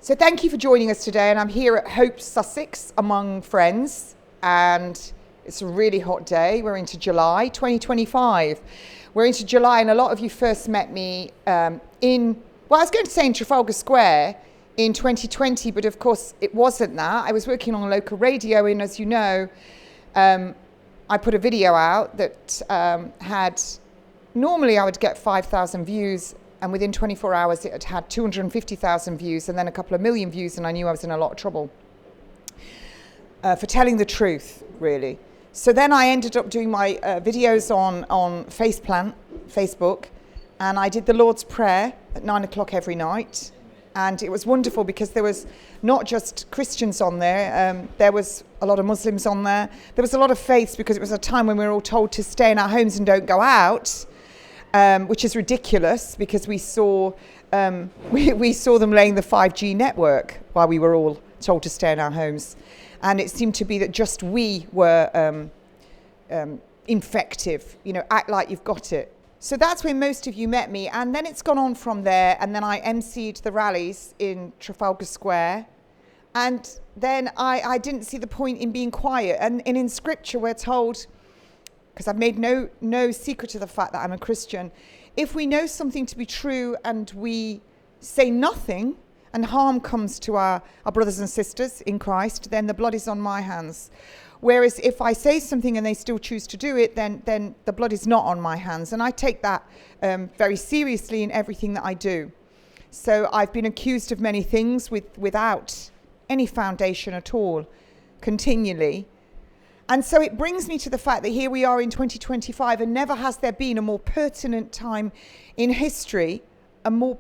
So thank you for joining us today, and I'm here at HOPE Sussex among friends, and it's a really hot day. We're into July 2025. We're into July, and a lot of you first met me I was going to say in Trafalgar Square in 2020, but of course it wasn't that. I was working on local radio, and as you know, I put a video out that normally I would get 5,000 views, and within 24 hours it had 250,000 views and then a couple of million views, and I knew I was in a lot of trouble for telling the truth, really. So then I ended up doing my videos on Facebook, and I did the Lord's Prayer at 9 o'clock every night, and it was wonderful because there was not just Christians on there, there was a lot of Muslims on there. There was a lot of faiths because it was a time when we were all told to stay in our homes and don't go out. Which is ridiculous because we saw we saw them laying the 5G network while we were all told to stay in our homes, and it seemed to be that just we were infective. Act like you've got it. So that's where most of you met me, and then it's gone on from there. And then I emceed the rallies in Trafalgar Square, and then I didn't see the point in being quiet. And in Scripture we're told, because I've made no secret of the fact that I'm a Christian, if we know something to be true and we say nothing and harm comes to our brothers and sisters in Christ, then the blood is on my hands. Whereas if I say something and they still choose to do it, then the blood is not on my hands. And I take that very seriously in everything that I do. So I've been accused of many things without any foundation at all, continually. And so it brings me to the fact that here we are in 2025, and never has there been a more pertinent time in history, or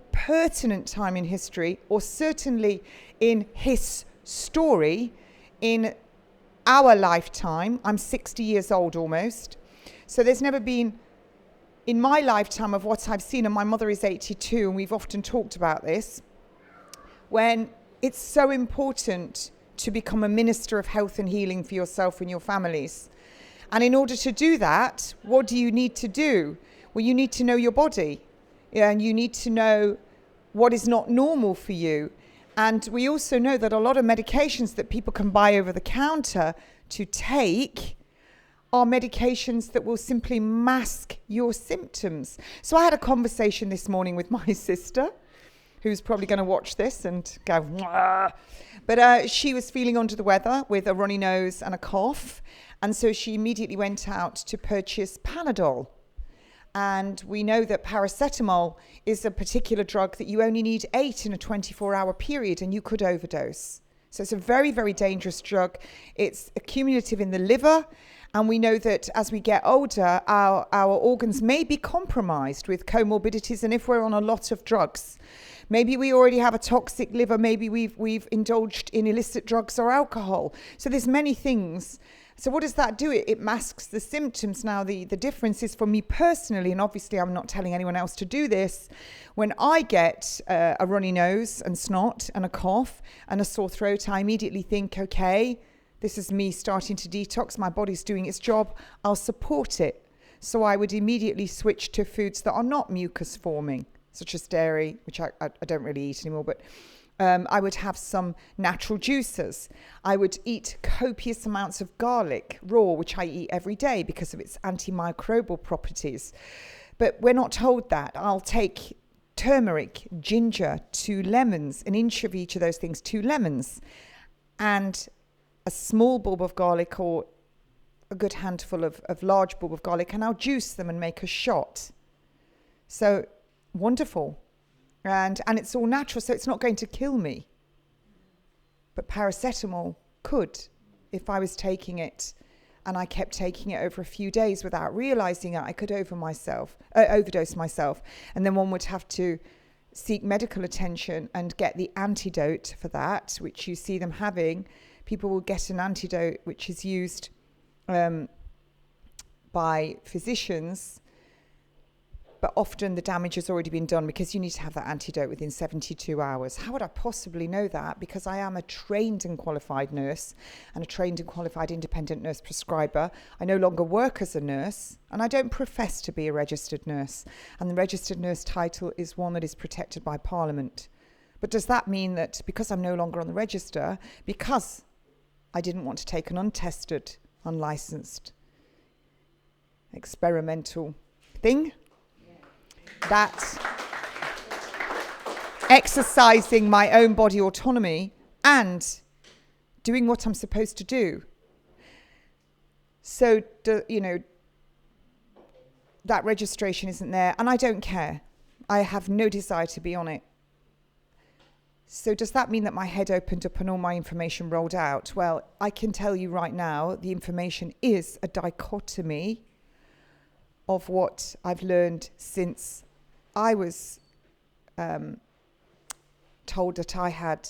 certainly in his story, in our lifetime. I'm 60 years old almost. So there's never been, in my lifetime of what I've seen, and my mother is 82, and we've often talked about this, when it's so important to become a minister of health and healing for yourself and your families. And in order to do that, what do you need to do? Well, you need to know your body, and you need to know what is not normal for you. And we also know that a lot of medications that people can buy over the counter to take are medications that will simply mask your symptoms. So I had a conversation this morning with my sister, who's probably going to watch this and go, "Wah." But she was feeling under the weather with a runny nose and a cough. And so she immediately went out to purchase Panadol. And we know that paracetamol is a particular drug that you only need 8 in a 24-hour period, and you could overdose. So it's a very, very dangerous drug. It's accumulative in the liver. And we know that as we get older, our organs may be compromised with comorbidities. And if we're on a lot of drugs, maybe we already have a toxic liver, maybe we've indulged in illicit drugs or alcohol. So there's many things. So what does that do? It masks the symptoms. Now, the difference is for me personally, and obviously I'm not telling anyone else to do this, when I get a runny nose and snot and a cough and a sore throat, I immediately think, okay, this is me starting to detox. My body's doing its job. I'll support it. So I would immediately switch to foods that are not mucus forming, such as dairy, which I don't really eat anymore, but I would have some natural juices. I would eat copious amounts of garlic, raw, which I eat every day because of its antimicrobial properties. But we're not told that. I'll take turmeric, ginger, 2 lemons, an inch of each of those things, 2 lemons, and a small bulb of garlic or a good handful of large bulb of garlic, and I'll juice them and make a shot. So wonderful. And it's all natural, so it's not going to kill me. But paracetamol could, if I was taking it and I kept taking it over a few days without realizing it. I could overdose myself. And then one would have to seek medical attention and get the antidote for that, which you see them having. People will get an antidote which is used by physicians, but often the damage has already been done because you need to have that antidote within 72 hours. How would I possibly know that? Because I am a trained and qualified nurse and a trained and qualified independent nurse prescriber. I no longer work as a nurse, and I don't profess to be a registered nurse. And the registered nurse title is one that is protected by Parliament. But does that mean that because I'm no longer on the register, because I didn't want to take an untested, unlicensed, experimental thing, that exercising my own body autonomy and doing what I'm supposed to do? So, that registration isn't there, and I don't care. I have no desire to be on it. So does that mean that my head opened up and all my information rolled out? Well, I can tell you right now, the information is a dichotomy of what I've learned since I was told that I had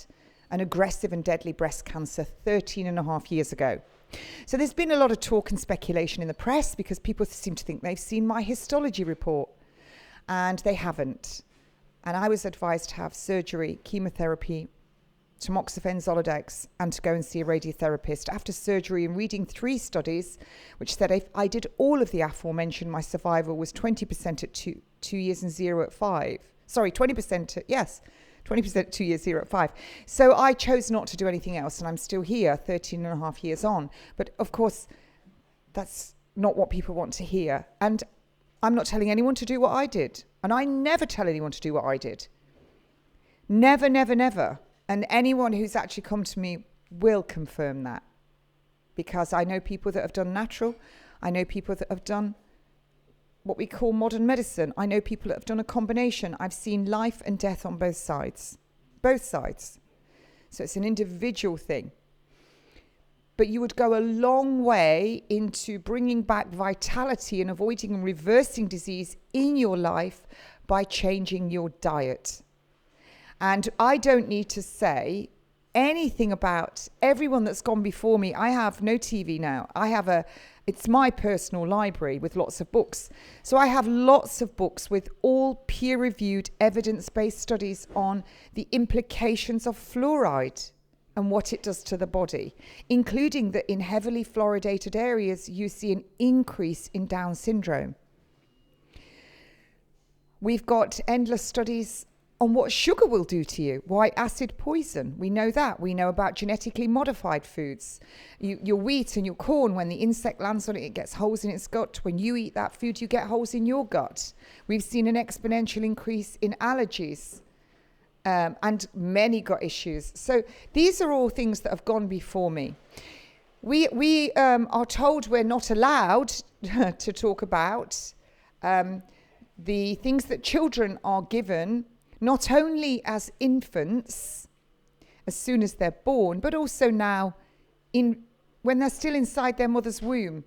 an aggressive and deadly breast cancer 13 and a half years ago. So there's been a lot of talk and speculation in the press because people seem to think they've seen my histology report, and they haven't. And I was advised to have surgery, chemotherapy, tamoxifen, Zoladex, and to go and see a radiotherapist. After surgery and reading 3 studies, which said if I did all of the aforementioned, my survival was 20% at 2 years and 0 at 5. Sorry, 20% at, yes, 20% at 2 years, 0 at 5. So I chose not to do anything else, and I'm still here 13 and a half years on. But of course, that's not what people want to hear. And I'm not telling anyone to do what I did. And I never tell anyone to do what I did. Never, never, never. And anyone who's actually come to me will confirm that. Because I know people that have done natural. I know people that have done what we call modern medicine. I know people that have done a combination. I've seen life and death on both sides. Both sides. So it's an individual thing. But you would go a long way into bringing back vitality and avoiding and reversing disease in your life by changing your diet. And I don't need to say anything about everyone that's gone before me. I have no TV now. It's my personal library with lots of books. So I have lots of books with all peer-reviewed, evidence-based studies on the implications of fluoride and what it does to the body, including that in heavily fluoridated areas, you see an increase in Down syndrome. We've got endless studies on what sugar will do to you. White acid poison, we know that. We know about genetically modified foods. Your wheat and your corn, when the insect lands on it, it gets holes in its gut. When you eat that food, you get holes in your gut. We've seen an exponential increase in allergies. And many gut issues. So these are all things that have gone before me. We are told we're not allowed to talk about the things that children are given, not only as infants, as soon as they're born, but also now when they're still inside their mother's womb.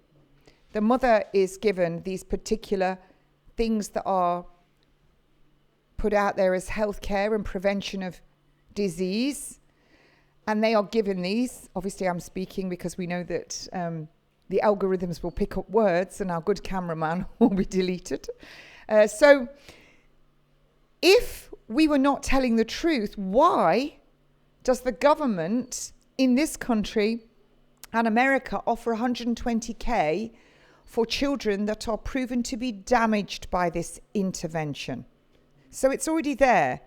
The mother is given these particular things that are put out there as healthcare and prevention of disease. And they are given these. Obviously, I'm speaking because we know that the algorithms will pick up words and our good cameraman will be deleted. So if we were not telling the truth, why does the government in this country and America offer 120K for children that are proven to be damaged by this intervention? So it's already there.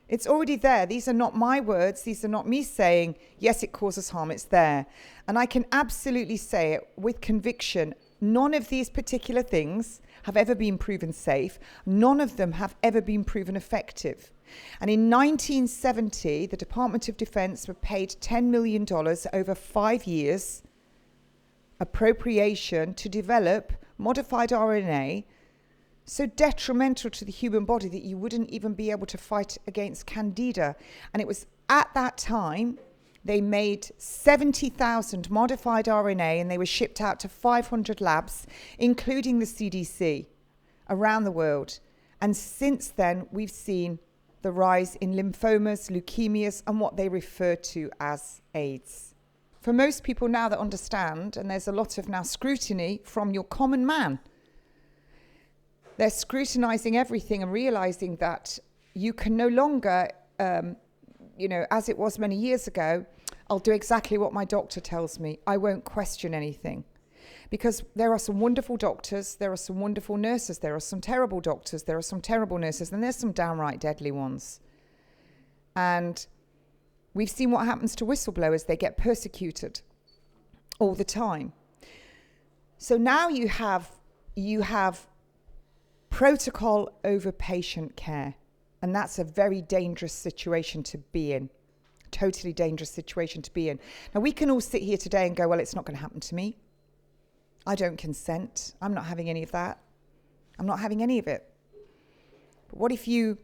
It's already there. These are not my words. These are not me saying, yes, it causes harm. It's there. And I can absolutely say it with conviction. None of these particular things have ever been proven safe. None of them have ever been proven effective. And in 1970, the Department of Defense were paid $10 million over 5 years appropriation to develop modified RNA so detrimental to the human body that you wouldn't even be able to fight against Candida. And it was at that time they made 70,000 modified RNA and they were shipped out to 500 labs, including the CDC, around the world. And since then, we've seen the rise in lymphomas, leukemias, and what they refer to as AIDS. For most people now that understand, and there's a lot of now scrutiny from your common man, they're scrutinizing everything and realizing that you can no longer, as it was many years ago, I'll do exactly what my doctor tells me. I won't question anything. Because there are some wonderful doctors, there are some wonderful nurses, there are some terrible doctors, there are some terrible nurses, and there's some downright deadly ones. And we've seen what happens to whistleblowers. They get persecuted all the time. So now you have protocol over patient care. And that's a very dangerous situation to be in. Totally dangerous situation to be in. Now, we can all sit here today and go, well, it's not going to happen to me. I don't consent. I'm not having any of that. I'm not having any of it. But what if you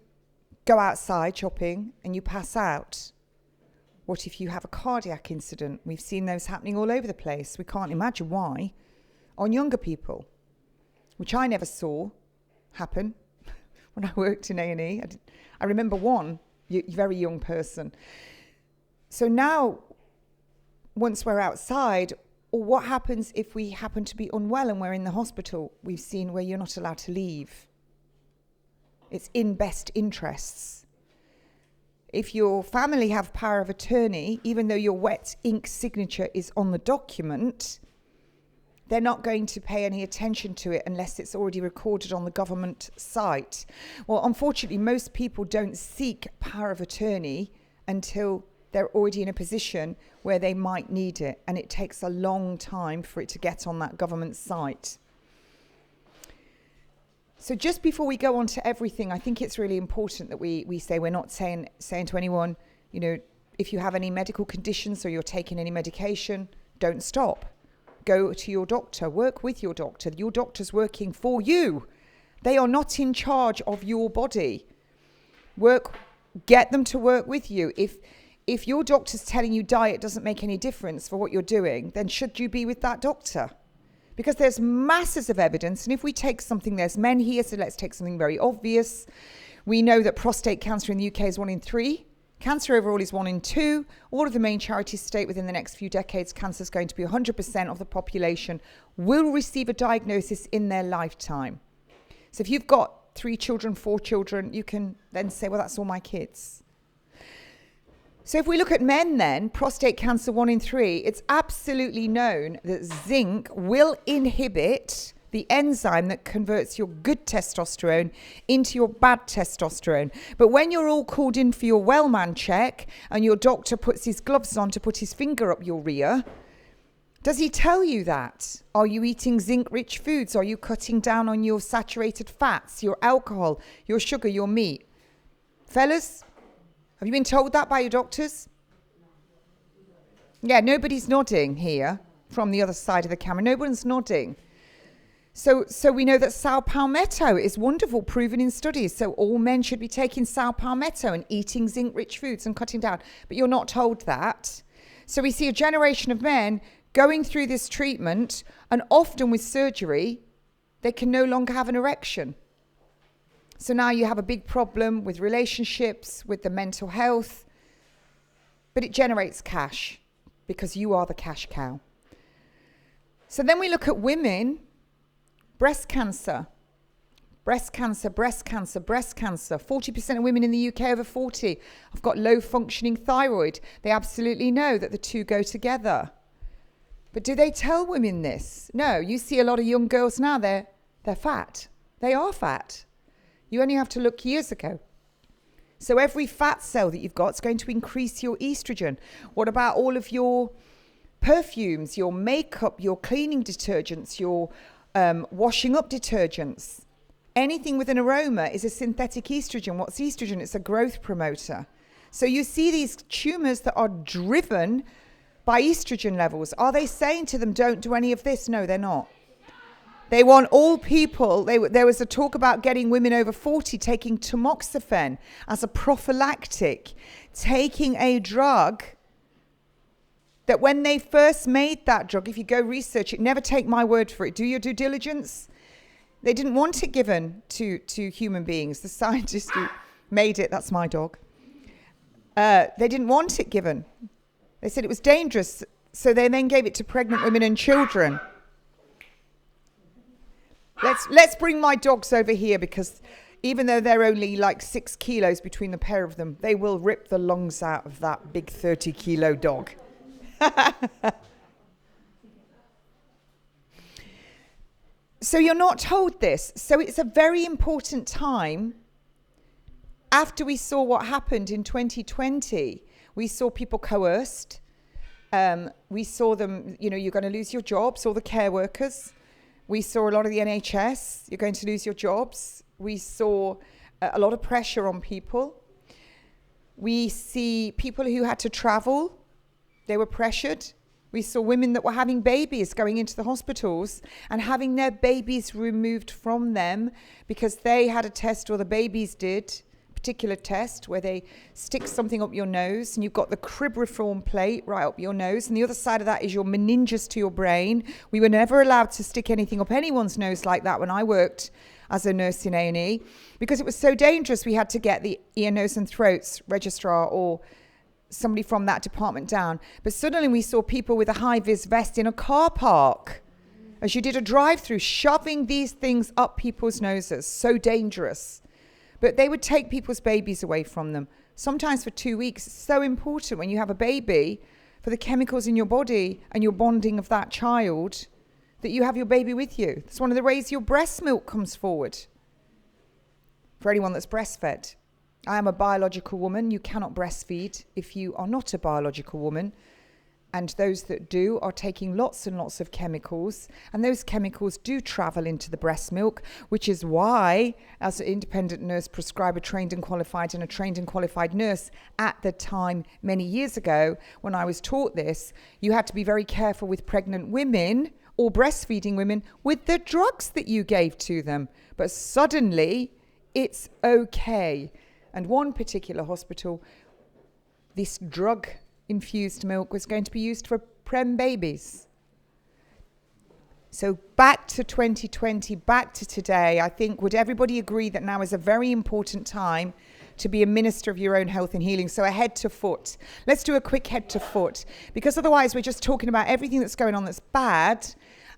go outside shopping and you pass out? What if you have a cardiac incident? We've seen those happening all over the place. We can't imagine why. On younger people, which I never saw happen when I worked in A&E. I remember one very young person. So now, once we're outside, or what happens if we happen to be unwell and we're in the hospital? We've seen where you're not allowed to leave. It's in best interests. If your family have power of attorney, even though your wet ink signature is on the document, they're not going to pay any attention to it unless it's already recorded on the government site. Well, unfortunately, most people don't seek power of attorney until they're already in a position where they might need it. And it takes a long time for it to get on that government site. So just before we go on to everything, I think it's really important that we say, we're not saying to anyone, you know, if you have any medical conditions or you're taking any medication, don't stop. Go to your doctor, work with your doctor. Your doctor's working for you. They are not in charge of your body. Get them to work with you. If your doctor's telling you diet doesn't make any difference for what you're doing, then should you be with that doctor? Because there's masses of evidence. And if we take something, there's men here, so let's take something very obvious. We know that prostate cancer in the UK is 1 in 3. Cancer overall is 1 in 2. All of the main charities state within the next few decades, cancer is going to be 100% of the population will receive a diagnosis in their lifetime. So if you've got 3 children, 4 children, you can then say, well, that's all my kids. So if we look at men then, prostate cancer 1 in 3, it's absolutely known that zinc will inhibit the enzyme that converts your good testosterone into your bad testosterone. But when you're all called in for your well-man check and your doctor puts his gloves on to put his finger up your rear, does he tell you that? Are you eating zinc-rich foods? Are you cutting down on your saturated fats, your alcohol, your sugar, your meat? Fellas, have you been told that by your doctors? Yeah, nobody's nodding here from the other side of the camera. No one's nodding. So we know that saw palmetto is wonderful, proven in studies. So all men should be taking saw palmetto and eating zinc-rich foods and cutting down. But you're not told that. So we see a generation of men going through this treatment, and often with surgery, they can no longer have an erection. So now you have a big problem with relationships, with the mental health. But it generates cash because you are the cash cow. So then we look at women. Breast cancer, breast cancer, breast cancer, breast cancer. 40% of women in the UK over 40 have got low functioning thyroid. They absolutely know that the two go together. But do they tell women this? No, you see a lot of young girls now, they're fat. They are fat. You only have to look years ago. So every fat cell that you've got is going to increase your estrogen. What about all of your perfumes, your makeup, your cleaning detergents, your washing up detergents? Anything with an aroma is a synthetic estrogen. What's estrogen? It's a growth promoter. So you see these tumours that are driven by estrogen levels. Are they saying to them, don't do any of this? No, they're not. They want all people. There was a talk about getting women over 40 taking tamoxifen as a prophylactic, taking a drug that when they first made that drug, if you go research it, never take my word for it, do your due diligence. They didn't want it given to human beings. The scientist who made it, that's my dog, they didn't want it given. They said it was dangerous, so they then gave it to pregnant women and children. Let's bring my dogs over here, because even though they're only like 6 kilos between the pair of them, they will rip the lungs out of that big 30-kilo dog. So you're not told this. So it's a very important time. after we saw what happened in 2020, we saw people coerced. We saw them, you're going to lose your jobs, all the care workers. We saw a lot of the NHS, you're going to lose your jobs. We saw a lot of pressure on people. We see people who had to travel, they were pressured. We saw women that were having babies going into the hospitals and having their babies removed from them because they had a test, or the babies did, a particular test where they stick something up your nose and you've got the cribriform plate right up your nose, and the other side of that is your meninges to your brain. We were never allowed to stick anything up anyone's nose like that when I worked as a nurse in A&E because it was so dangerous. We had to get the ear, nose and throats registrar or somebody from that department down. But suddenly we saw people with a high-vis vest in a car park as you did a drive-through, shoving these things up people's noses. So dangerous. But they would take people's babies away from them, sometimes for 2 weeks. It's so important when you have a baby for the chemicals in your body and your bonding of that child that you have your baby with you. It's one of the ways your breast milk comes forward for anyone that's breastfed. I am a biological woman. You cannot breastfeed if you are not a biological woman. And those that do are taking lots and lots of chemicals. And those chemicals do travel into the breast milk, which is why, as an independent nurse prescriber, trained and qualified, and a trained and qualified nurse at the time, many years ago, when I was taught this, you had to be very careful with pregnant women or breastfeeding women with the drugs that you gave to them. But suddenly, it's okay. And one particular hospital, this drug-infused milk was going to be used for prem babies. So back to 2020, back to today, I think, would everybody agree that now is a very important time to be a minister of your own health and healing? So a head to foot. Let's do a quick head to foot, because otherwise we're just talking about everything that's going on that's bad.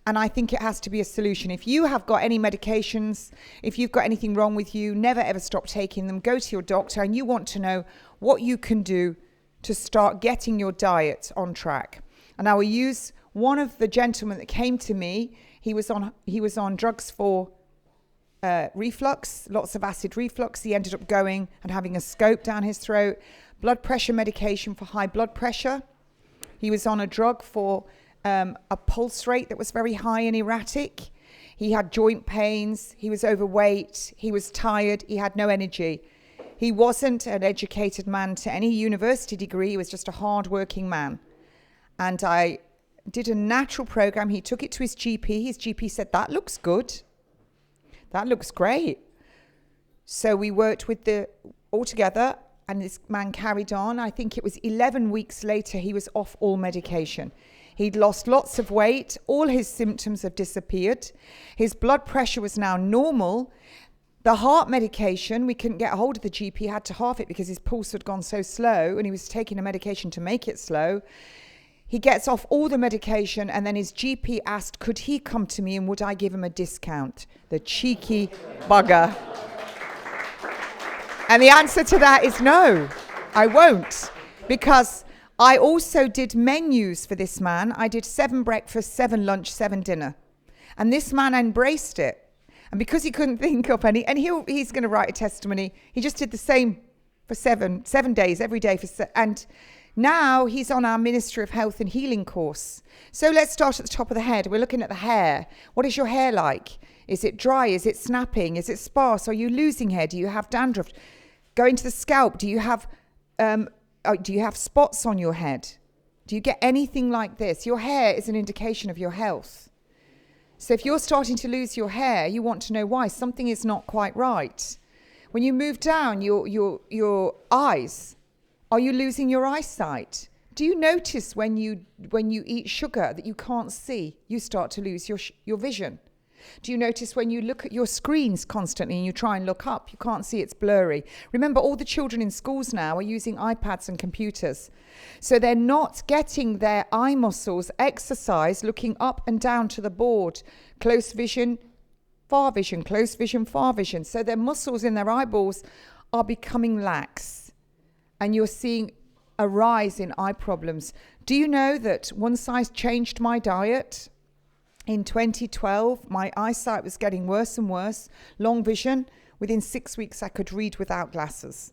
And I think it has to be a solution. If you have got any medications, if you've got anything wrong with you, never ever stop taking them. Go to your doctor, and you want to know what you can do to start getting your diet on track. And I will use one of the gentlemen that came to me. He was on drugs for reflux, lots of acid reflux. He ended up going and having a scope down his throat. Blood pressure medication for high blood pressure. He was on a drug for a pulse rate that was very high and erratic. He had joint pains. He was overweight. He was tired. He had no energy. He wasn't an educated man to any university degree. He was just a hard-working man. And I did a natural program. He took it to his GP. His GP said, "That looks good. That looks great." So we worked with all together, and this man carried on. I think it was 11 weeks later, he was off all medication. He'd lost lots of weight. All his symptoms have disappeared. His blood pressure was now normal. The heart medication, we couldn't get a hold of the GP, had to half it because his pulse had gone so slow, and he was taking a medication to make it slow. He gets off all the medication, and then his GP asked, could he come to me and would I give him a discount? The cheeky bugger. And the answer to that is no, I won't, because I also did menus for this man. I did 7 breakfast, 7 lunch, 7 dinner. And this man embraced it. And because he couldn't think of any, and he's going to write a testimony, he just did the same for 7 days, every day. And now he's on our Ministry of Health and Healing course. So let's start at the top of the head. We're looking at the hair. What is your hair like? Is it dry? Is it snapping? Is it sparse? Are you losing hair? Do you have dandruff? Going to the scalp, do you have spots on your head? Do you get anything like this? Your hair is an indication of your health. So if you're starting to lose your hair, you want to know why. Something is not quite right. When you move down your eyes, are you losing your eyesight? Do you notice when you eat sugar that you can't see, you start to lose your vision? Do you notice when you look at your screens constantly and you try and look up, you can't see, it's blurry? Remember, all the children in schools now are using iPads and computers. So they're not getting their eye muscles exercised, looking up and down to the board. Close vision, far vision, close vision, far vision. So their muscles in their eyeballs are becoming lax. And you're seeing a rise in eye problems. Do you know that once I changed my diet, in 2012, my eyesight was getting worse and worse. Long vision within 6 weeks I could read without glasses.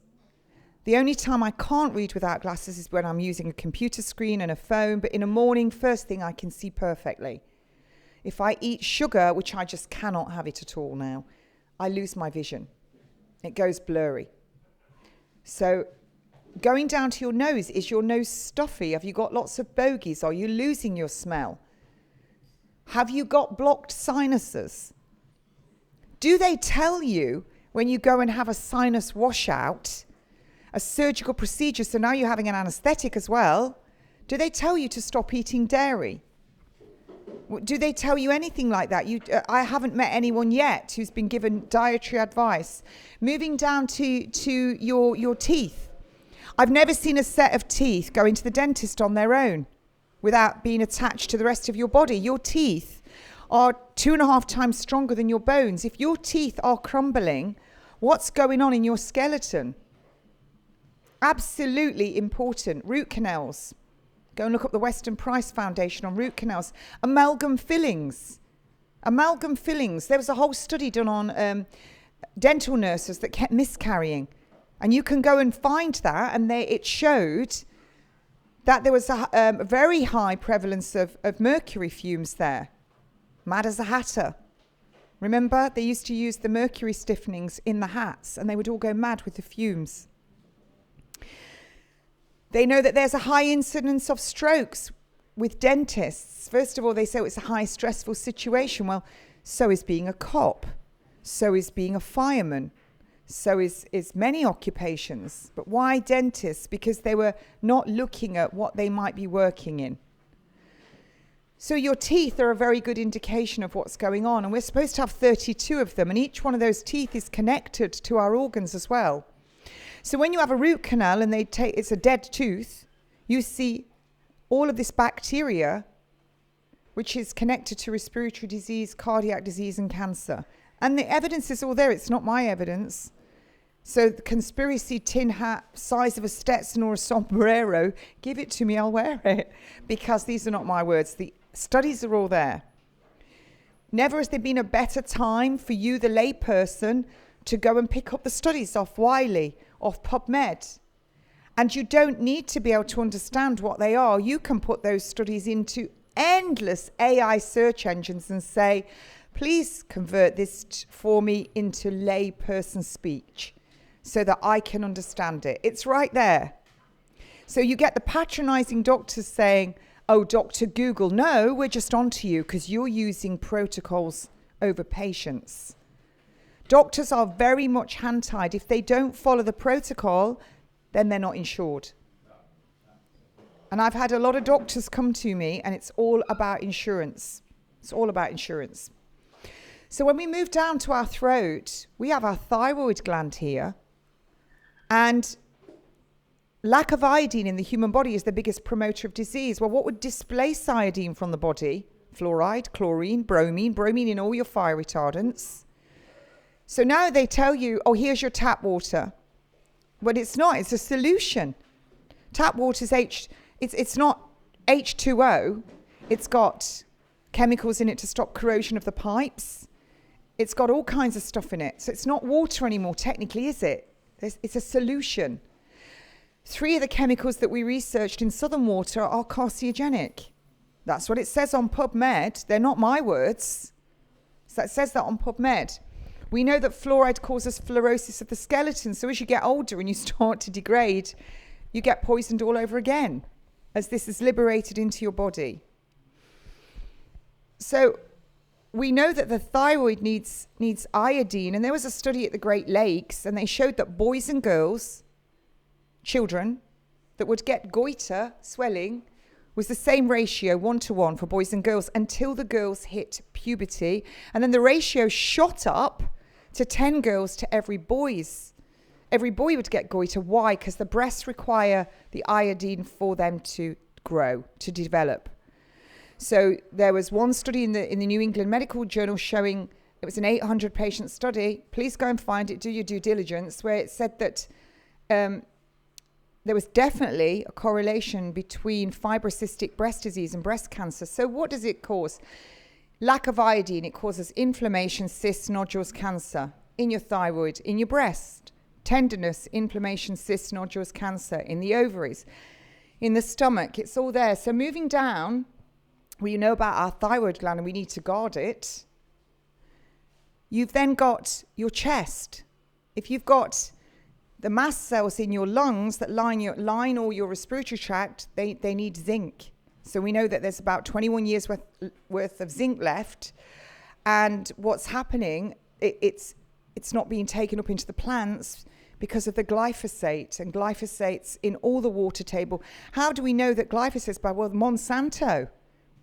The only time I can't read without glasses is when I'm using a computer screen and a phone, but in the morning, first thing I can see perfectly. If I eat sugar, which I just cannot have it at all now, I lose my vision. It goes blurry. So going down to your nose, is your nose stuffy? Have you got lots of bogies? Are you losing your smell? Have you got blocked sinuses? Do they tell you when you go and have a sinus washout, a surgical procedure, so now you're having an anesthetic as well, do they tell you to stop eating dairy? Do they tell you anything like that? I haven't met anyone yet who's been given dietary advice. Moving down to your teeth. I've never seen a set of teeth go into the dentist on their own without being attached to the rest of your body. Your teeth are 2.5 times stronger than your bones. If your teeth are crumbling, what's going on in your skeleton? Absolutely important. Root canals. Go and look up the Weston Price Foundation on root canals. Amalgam fillings. Amalgam fillings. There was a whole study done on dental nurses that kept miscarrying. And you can go and find that, and it showed that there was a very high prevalence of mercury fumes there. Mad as a hatter. Remember, they used to use the mercury stiffenings in the hats, and they would all go mad with the fumes. They know that there's a high incidence of strokes with dentists. First of all, they say it's a high stressful situation. Well, so is being a cop. So is being a fireman. So is many occupations. But why dentists? Because they were not looking at what they might be working in. So your teeth are a very good indication of what's going on. And we're supposed to have 32 of them. And each one of those teeth is connected to our organs as well. So when you have a root canal and it's a dead tooth, you see all of this bacteria, which is connected to respiratory disease, cardiac disease, and cancer. And the evidence is all there. It's not my evidence. So the conspiracy tin hat, size of a Stetson or a sombrero, give it to me, I'll wear it. Because these are not my words. The studies are all there. Never has there been a better time for you, the lay person, to go and pick up the studies off Wiley, off PubMed. And you don't need to be able to understand what they are. You can put those studies into endless AI search engines and say, please convert this for me into lay person speech so that I can understand it. It's right there. So you get the patronizing doctors saying, oh, Dr. Google. No, we're just onto you because you're using protocols over patients. Doctors are very much hand-tied. If they don't follow the protocol, then they're not insured. And I've had a lot of doctors come to me, and it's all about insurance. It's all about insurance. So when we move down to our throat, we have our thyroid gland here. And lack of iodine in the human body is the biggest promoter of disease. Well, what would displace iodine from the body? Fluoride, chlorine, bromine in all your fire retardants. So now they tell you, oh, here's your tap water. But it's not, it's a solution. Tap water is it's not H2O. It's got chemicals in it to stop corrosion of the pipes. It's got all kinds of stuff in it. So it's not water anymore, technically, is it? It's a solution. 3 of the chemicals that we researched in southern water are carcinogenic. That's what it says on PubMed. They're not my words. So it says that on PubMed. We know that fluoride causes fluorosis of the skeleton. So as you get older and you start to degrade, you get poisoned all over again as this is liberated into your body. So we know that the thyroid needs iodine. And there was a study at the Great Lakes, and they showed that boys and girls, children, that would get goiter, swelling, was the same ratio, 1-to-1 for boys and girls, until the girls hit puberty. And then the ratio shot up to 10 girls to every boy. Every boy would get goiter. Why? Because the breasts require the iodine for them to grow, to develop. So there was one study in the New England Medical Journal showing, it was an 800 patient study. Please go and find it, do your due diligence, where it said that there was definitely a correlation between fibrocystic breast disease and breast cancer. So what does it cause? Lack of iodine, it causes inflammation, cysts, nodules, cancer. in your thyroid, in your breast, tenderness, inflammation, cysts, nodules, cancer, in the ovaries, in the stomach. It's all there. So moving down, we know about our thyroid gland and we need to guard it. You've then got your chest. If you've got the mast cells in your lungs that line all your respiratory tract, they need zinc. So we know that there's about 21 years worth of zinc left. And what's happening, it's not being taken up into the plants because of the glyphosate. And glyphosate's in all the water table. How do we know that glyphosate's bad? Well, Monsanto.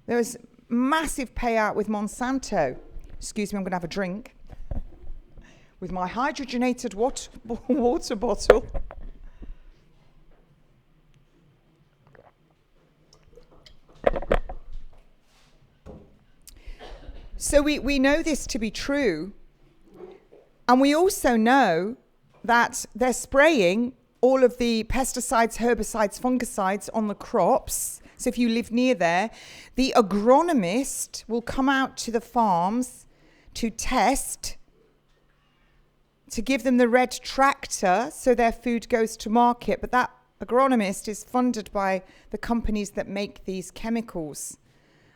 There was massive payout with Monsanto. Excuse me, I'm going to have a drink with my hydrogenated water bottle. So we know this to be true. And we also know that they're spraying all of the pesticides, herbicides, fungicides on the crops. So if you live near there, the agronomist will come out to the farms to test, to give them the red tractor so their food goes to market. But that agronomist is funded by the companies that make these chemicals.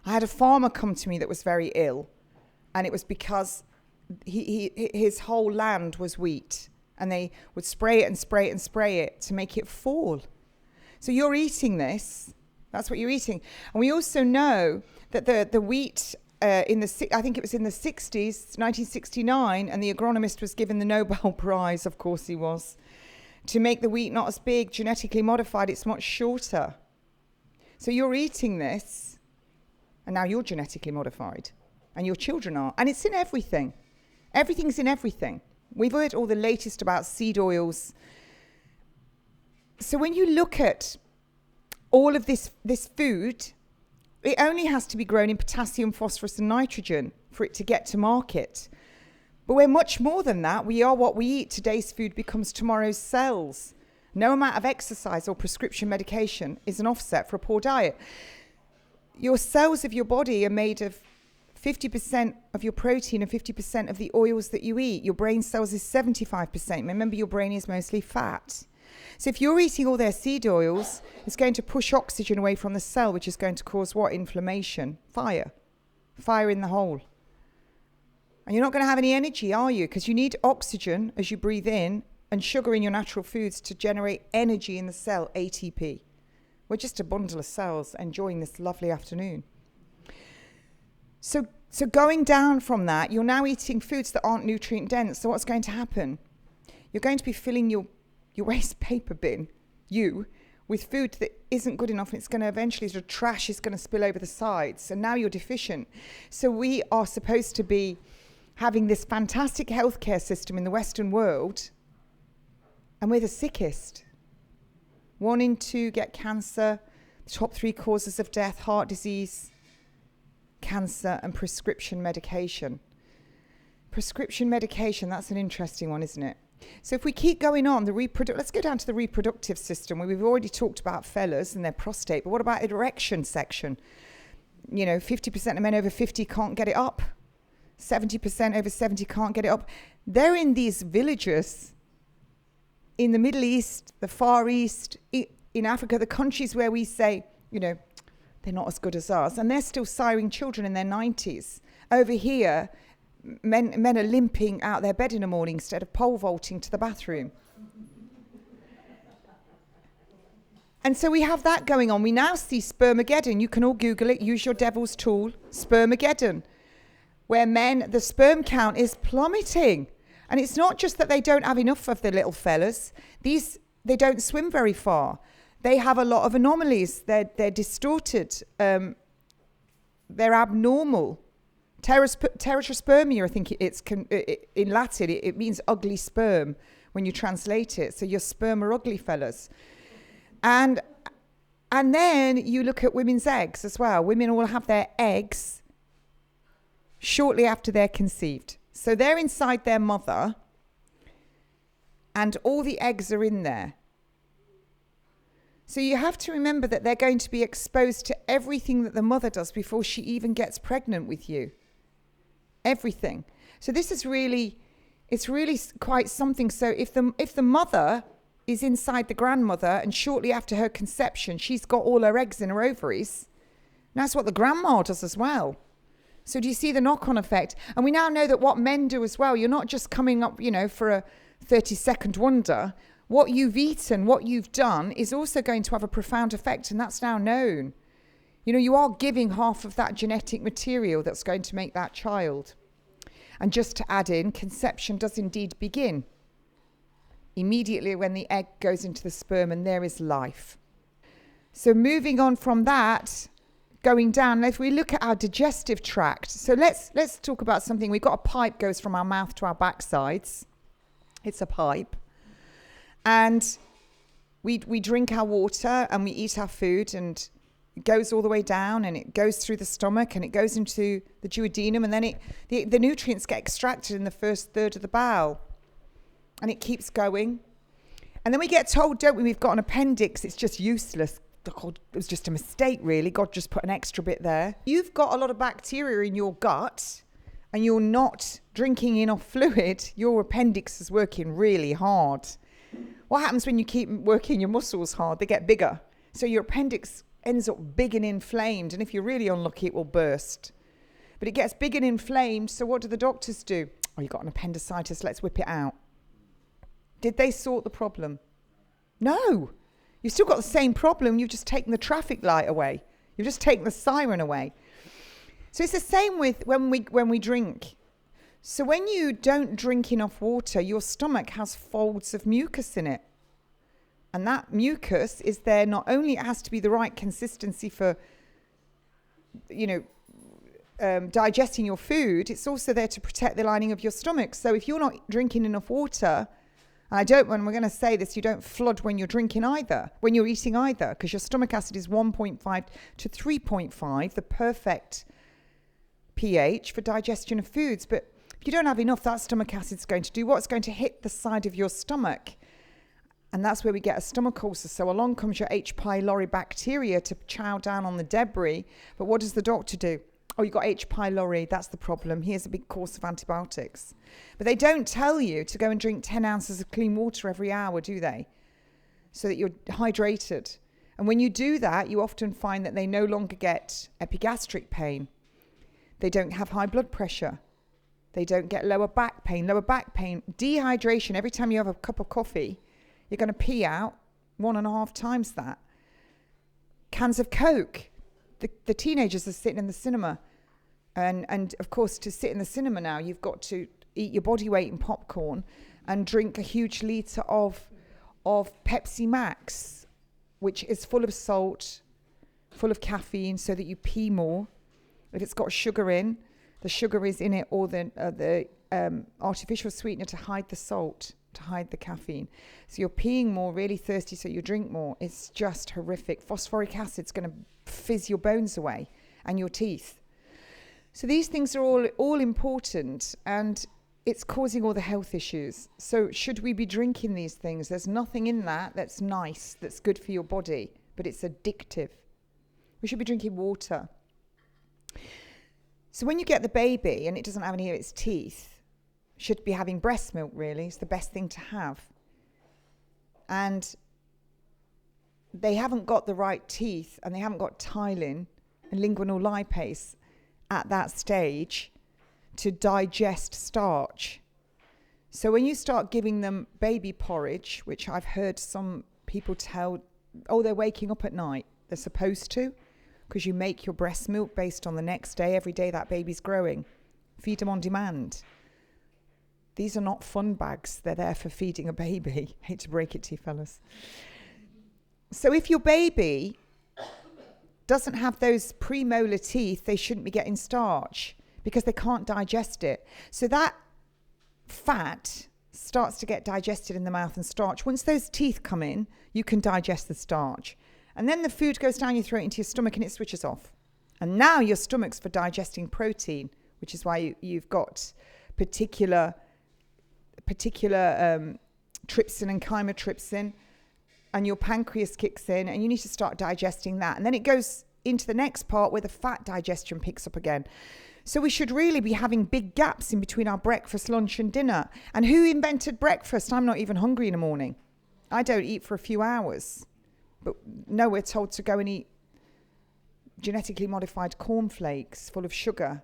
I had a farmer come to me that was very ill, and it was because his whole land was wheat, and they would spray it and spray it and spray it to make it fall. So you're eating this. That's what you're eating. And we also know that the wheat, I think it was in the 60s, 1969, and the agronomist was given the Nobel Prize, of course he was, to make the wheat not as big, genetically modified, it's much shorter. So you're eating this, and now you're genetically modified, and your children are. And it's in everything. Everything's in everything. We've heard all the latest about seed oils. So when you look at all of this food, it only has to be grown in potassium, phosphorus, and nitrogen for it to get to market. But we're much more than that. We are what we eat. Today's food becomes tomorrow's cells. No amount of exercise or prescription medication is an offset for a poor diet. Your cells of your body are made of 50% of your protein and 50% of the oils that you eat. Your brain cells is 75%. Remember, your brain is mostly fat. So if you're eating all their seed oils, it's going to push oxygen away from the cell, which is going to cause what? Inflammation. Fire in the hole. And you're not going to have any energy, are you? Because you need oxygen as you breathe in and sugar in your natural foods to generate energy in the cell, ATP. We're just a bundle of cells enjoying this lovely afternoon. So going down from that, you're now eating foods that aren't nutrient dense. So what's going to happen? You're going to be filling your waste paper bin, with food that isn't good enough, and it's going to eventually, the trash is going to spill over the sides, and now you're deficient. So we are supposed to be having this fantastic healthcare system in the Western world, and we're the sickest. 1 in 2 get cancer, the top 3 causes of death, heart disease, cancer, and prescription medication. Prescription medication, that's an interesting one, isn't it? So if we keep going on, let's go down to the reproductive system, where we've already talked about fellas and their prostate, but what about erection section? 50% of men over 50 can't get it up. 70% over 70 can't get it up. They're in these villages in the Middle East, the Far East, in Africa, the countries where we say, they're not as good as us, and they're still siring children in their 90s. Over here, men are limping out their bed in the morning instead of pole vaulting to the bathroom. And so we have that going on. We now see spermageddon. You can all Google it. Use your devil's tool, spermageddon, where the sperm count is plummeting. And it's not just that they don't have enough of the little fellas. They don't swim very far. They have a lot of anomalies. They're distorted. They're abnormal. Pteratospermia, I think it's in Latin, it means ugly sperm when you translate it. So your sperm are ugly fellas. And then you look at women's eggs as well. Women all have their eggs shortly after they're conceived. So they're inside their mother, and all the eggs are in there. So you have to remember that they're going to be exposed to everything that the mother does before she even gets pregnant with you. Everything. So this is really It's really quite something. So if the mother is inside the grandmother and shortly after her conception, she's got all her eggs in her ovaries, and that's what the grandma does as well. So do you see the knock-on effect? And we now know that what men do as well, you're not just coming up, for a 30-second wonder. What you've eaten, what you've done is also going to have a profound effect, and that's now known. You are giving half of that genetic material that's going to make that child. And just to add in, conception does indeed begin immediately when the egg goes into the sperm, and there is life. So moving on from that, going down, if we look at our digestive tract, so let's talk about something. We've got a pipe goes from our mouth to our backsides. It's a pipe. And we drink our water and we eat our food, and it goes all the way down, and it goes through the stomach, and it goes into the duodenum, and then the nutrients get extracted in the first third of the bowel, and it keeps going. And then we get told, don't we, we've got an appendix, it's just useless. God, it was just a mistake, really. God just put an extra bit there. You've got a lot of bacteria in your gut, and you're not drinking enough fluid. Your appendix is working really hard. What happens when you keep working your muscles hard? They get bigger. So your appendix ends up big and inflamed, and if you're really unlucky, it will burst. But it gets big and inflamed, so what do the doctors do? Oh, you've got an appendicitis, let's whip it out. Did they sort the problem? No. You've still got the same problem, you've just taken the traffic light away. You've just taken the siren away. So it's the same with when we drink. So when you don't drink enough water, your stomach has folds of mucus in it. And that mucus is there, not only it has to be the right consistency for, digesting your food, it's also there to protect the lining of your stomach. So if you're not drinking enough water, when we're going to say this, you don't flood when you're drinking either, when you're eating either, because your stomach acid is 1.5 to 3.5, the perfect pH for digestion of foods. But if you don't have enough, that stomach acid's going to do what? It's going to hit the side of your stomach. And that's where we get a stomach ulcer. So along comes your H. pylori bacteria to chow down on the debris. But what does the doctor do? Oh, you've got H. pylori, that's the problem. Here's a big course of antibiotics. But they don't tell you to go and drink 10 ounces of clean water every hour, do they? So that you're hydrated. And when you do that, you often find that they no longer get epigastric pain. They don't have high blood pressure. They don't get lower back pain. Lower back pain, dehydration, every time you have a cup of coffee, you're going to pee out 1.5 times that. Cans of Coke. The teenagers are sitting in the cinema. And of course, to sit in the cinema now, you've got to eat your body weight in popcorn and drink a huge litre of Pepsi Max, which is full of salt, full of caffeine, so that you pee more. If it's got sugar in, the sugar is in it, or the artificial sweetener to hide the salt, to hide the caffeine. So you're peeing more, really thirsty, so you drink more. It's just horrific. Phosphoric acid's going to fizz your bones away and your teeth. So these things are all important, and it's causing all the health issues. So should we be drinking these things? There's nothing in that that's nice, that's good for your body, but it's addictive. We should be drinking water. So when you get the baby and it doesn't have any of its teeth, should be having breast milk, really. It's the best thing to have. And they haven't got the right teeth, and they haven't got tyline and linguinal lipase at that stage to digest starch. So when you start giving them baby porridge, which I've heard some people tell, they're waking up at night. They're supposed to, because you make your breast milk based on the next day, every day that baby's growing. Feed them on demand. These are not fun bags. They're there for feeding a baby. Hate to break it to you, fellas. So if your baby doesn't have those premolar teeth, they shouldn't be getting starch because they can't digest it. So that fat starts to get digested in the mouth and starch. Once those teeth come in, you can digest the starch. And then the food goes down your throat into your stomach and it switches off. And now your stomach's for digesting protein, which is why you've got particular trypsin and chymotrypsin, and your pancreas kicks in, and you need to start digesting that. And then it goes into the next part where the fat digestion picks up again. So we should really be having big gaps in between our breakfast, lunch and dinner. And who invented breakfast? I'm not even hungry in the morning. I don't eat for a few hours. But no, we're told to go and eat genetically modified cornflakes full of sugar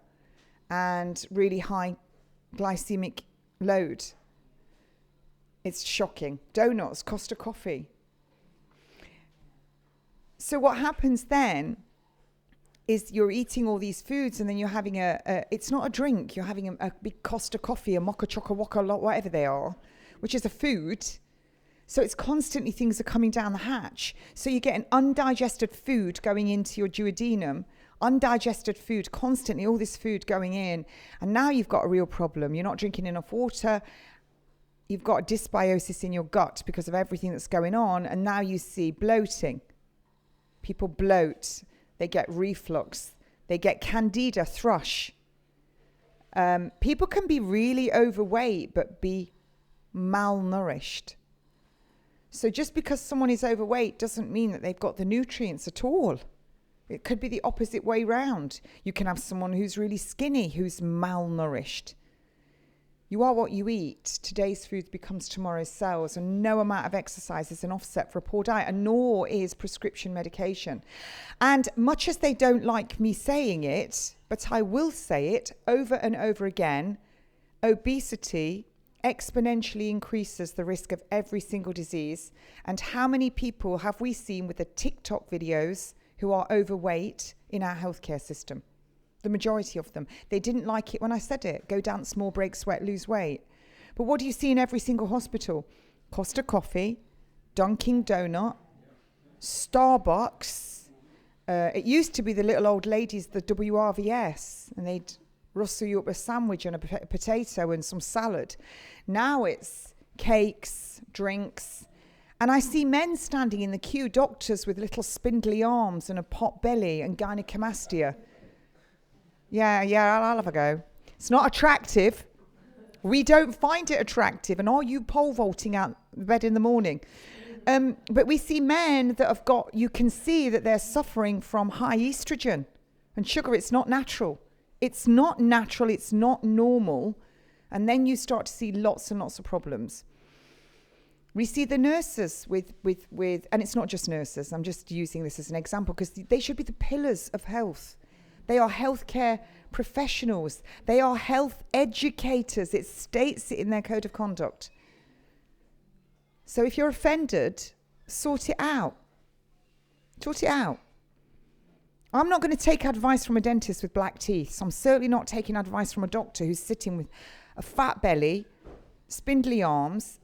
and really high glycemic load. It's shocking. Donuts, Costa coffee. So what happens then is you're eating all these foods and then you're having it's not a drink, you're having a big Costa coffee, a mocha choca waka, whatever they are, which is a food. So it's constantly things are coming down the hatch. So you get an undigested food going into your duodenum, undigested food, constantly all this food going in. And now you've got a real problem. You're not drinking enough water. You've got dysbiosis in your gut because of everything that's going on. And now you see bloating. People bloat. They get reflux. They get candida, thrush. People can be really overweight but be malnourished. So just because someone is overweight doesn't mean that they've got the nutrients at all. It could be the opposite way round. You can have someone who's really skinny, who's malnourished. You are what you eat. Today's food becomes tomorrow's cells, and no amount of exercise is an offset for a poor diet, and nor is prescription medication. And much as they don't like me saying it, but I will say it over and over again, obesity exponentially increases the risk of every single disease. And how many people have we seen with the TikTok videos who are overweight in our healthcare system? The majority of them. They didn't like it when I said it. Go dance more, break sweat, lose weight. But what do you see in every single hospital? Costa coffee, Dunkin' Donut, Starbucks. It used to be the little old ladies, the WRVS, and they'd rustle you up a sandwich and a potato and some salad. Now it's cakes, drinks. And I see men standing in the queue, doctors with little spindly arms and a pot belly and gynecomastia. Yeah, I'll have a go. It's not attractive. We don't find it attractive. And are you pole vaulting out of bed in the morning? But we see men that have got, you can see that they're suffering from high estrogen and sugar. It's not natural. It's not natural. It's not normal. And then you start to see lots and lots of problems. We see the nurses with, and it's not just nurses. I'm just using this as an example because they should be the pillars of health. They are healthcare professionals. They are health educators. It states it in their code of conduct. So if you're offended, sort it out. Sort it out. I'm not going to take advice from a dentist with black teeth. So I'm certainly not taking advice from a doctor who's sitting with a fat belly, spindly arms,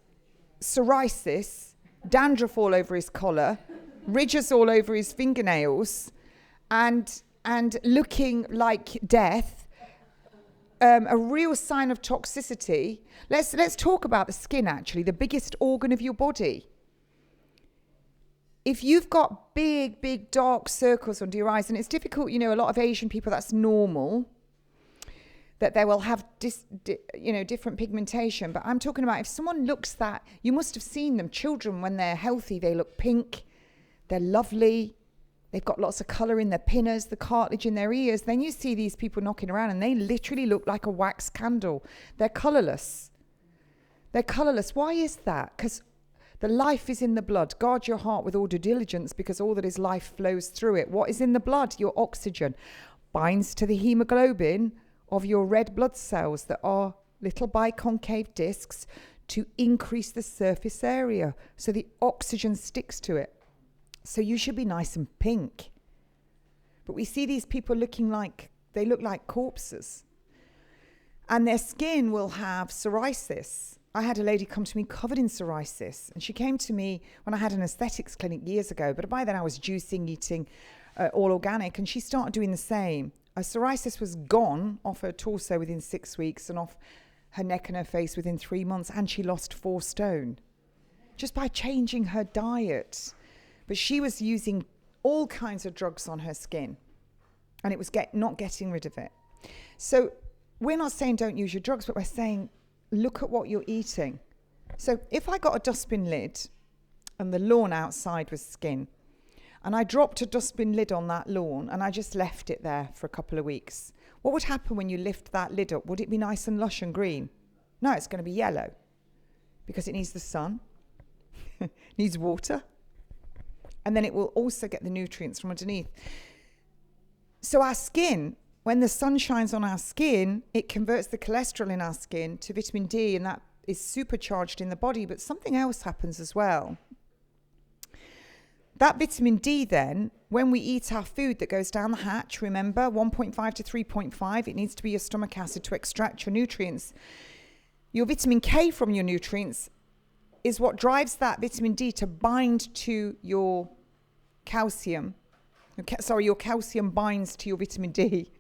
psoriasis, dandruff all over his collar, ridges all over his fingernails, and looking like death, a real sign of toxicity. Let's talk about the skin, actually, the biggest organ of your body. If you've got big dark circles under your eyes, and it's difficult, a lot of Asian people, that's normal, that they will have different pigmentation. But I'm talking about if someone looks that, you must have seen them, children, when they're healthy, they look pink, they're lovely, they've got lots of colour in their pinners, the cartilage in their ears. Then you see these people knocking around and they literally look like a wax candle. They're colourless. They're colourless. Why is that? Because the life is in the blood. Guard your heart with all due diligence because all that is life flows through it. What is in the blood? Your oxygen binds to the hemoglobin of your red blood cells that are little biconcave discs to increase the surface area so the oxygen sticks to it. So you should be nice and pink. But we see these people looking like, they look like corpses. And their skin will have psoriasis. I had a lady come to me covered in psoriasis. And she came to me when I had an aesthetics clinic years ago. But by then I was juicing, eating all organic. And she started doing the same. Her psoriasis was gone off her torso within 6 weeks and off her neck and her face within 3 months. And she lost 4 stone just by changing her diet. But she was using all kinds of drugs on her skin. And it was not getting rid of it. So we're not saying don't use your drugs, but we're saying look at what you're eating. So if I got a dustbin lid and the lawn outside was skin, and I dropped a dustbin lid on that lawn and I just left it there for a couple of weeks, what would happen when you lift that lid up? Would it be nice and lush and green? No, it's going to be yellow because it needs the sun, needs water, and then it will also get the nutrients from underneath. So our skin, when the sun shines on our skin, it converts the cholesterol in our skin to vitamin D, and that is supercharged in the body, but something else happens as well. That vitamin D then, when we eat our food that goes down the hatch, remember 1.5 to 3.5, it needs to be your stomach acid to extract your nutrients. Your vitamin K from your nutrients is what drives that vitamin D to bind to your calcium. Your calcium binds to your vitamin D.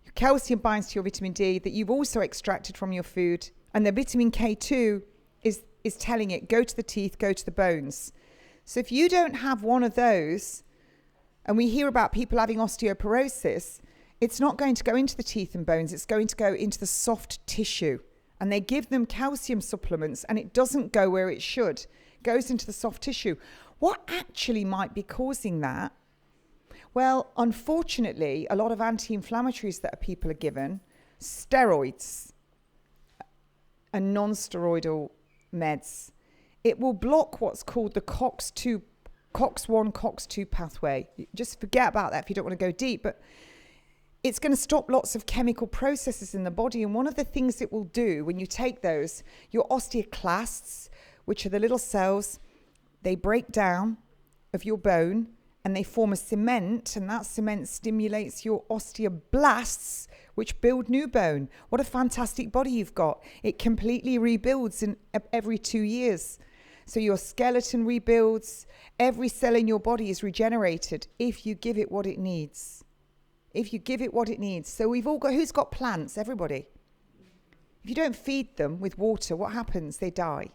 Your calcium binds to your vitamin D that you've also extracted from your food. And the vitamin K2 is telling it, go to the teeth, go to the bones. So if you don't have one of those, and we hear about people having osteoporosis, it's not going to go into the teeth and bones, it's going to go into the soft tissue. And they give them calcium supplements and it doesn't go where it should. It goes into the soft tissue. What actually might be causing that? Well, unfortunately, a lot of anti-inflammatories that people are given, steroids and non-steroidal meds, it will block what's called the COX-1, COX-2 pathway. Just forget about that if you don't want to go deep, but it's going to stop lots of chemical processes in the body. And one of the things it will do when you take those, your osteoclasts, which are the little cells, they break down of your bone and they form a cement, and that cement stimulates your osteoblasts, which build new bone. What a fantastic body you've got. It completely rebuilds in every 2 years. So your skeleton rebuilds, every cell in your body is regenerated if you give it what it needs. If you give it what it needs. So we've all got, who's got plants? Everybody. If you don't feed them with water, what happens? They die.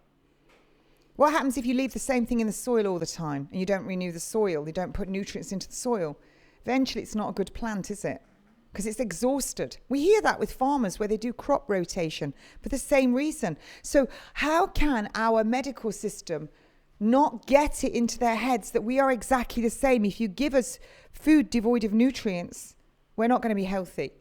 What happens if you leave the same thing in the soil all the time and you don't renew the soil, you don't put nutrients into the soil? Eventually it's not a good plant, is it? Because it's exhausted. We hear that with farmers where they do crop rotation for the same reason. So how can our medical system not get it into their heads that we are exactly the same? If you give us food devoid of nutrients, we're not going to be healthy.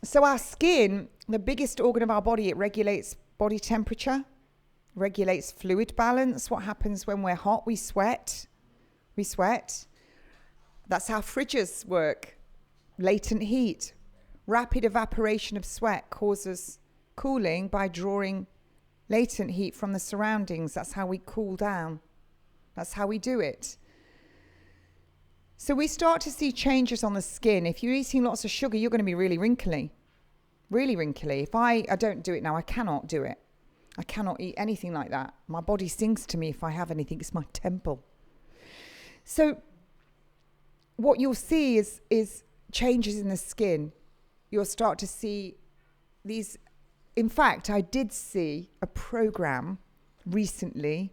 So our skin, the biggest organ of our body, it regulates body temperature, regulates fluid balance. What happens when we're hot? We sweat. We sweat. That's how fridges work. Latent heat. Rapid evaporation of sweat causes cooling by drawing latent heat from the surroundings. That's how we cool down. That's how we do it. So we start to see changes on the skin. If you're eating lots of sugar, you're going to be really wrinkly. Really wrinkly. If I don't do it now, I cannot do it. I cannot eat anything like that. My body sings to me if I have anything. It's my temple. So what you'll see is changes in the skin. You'll start to see these. In fact, I did see a program recently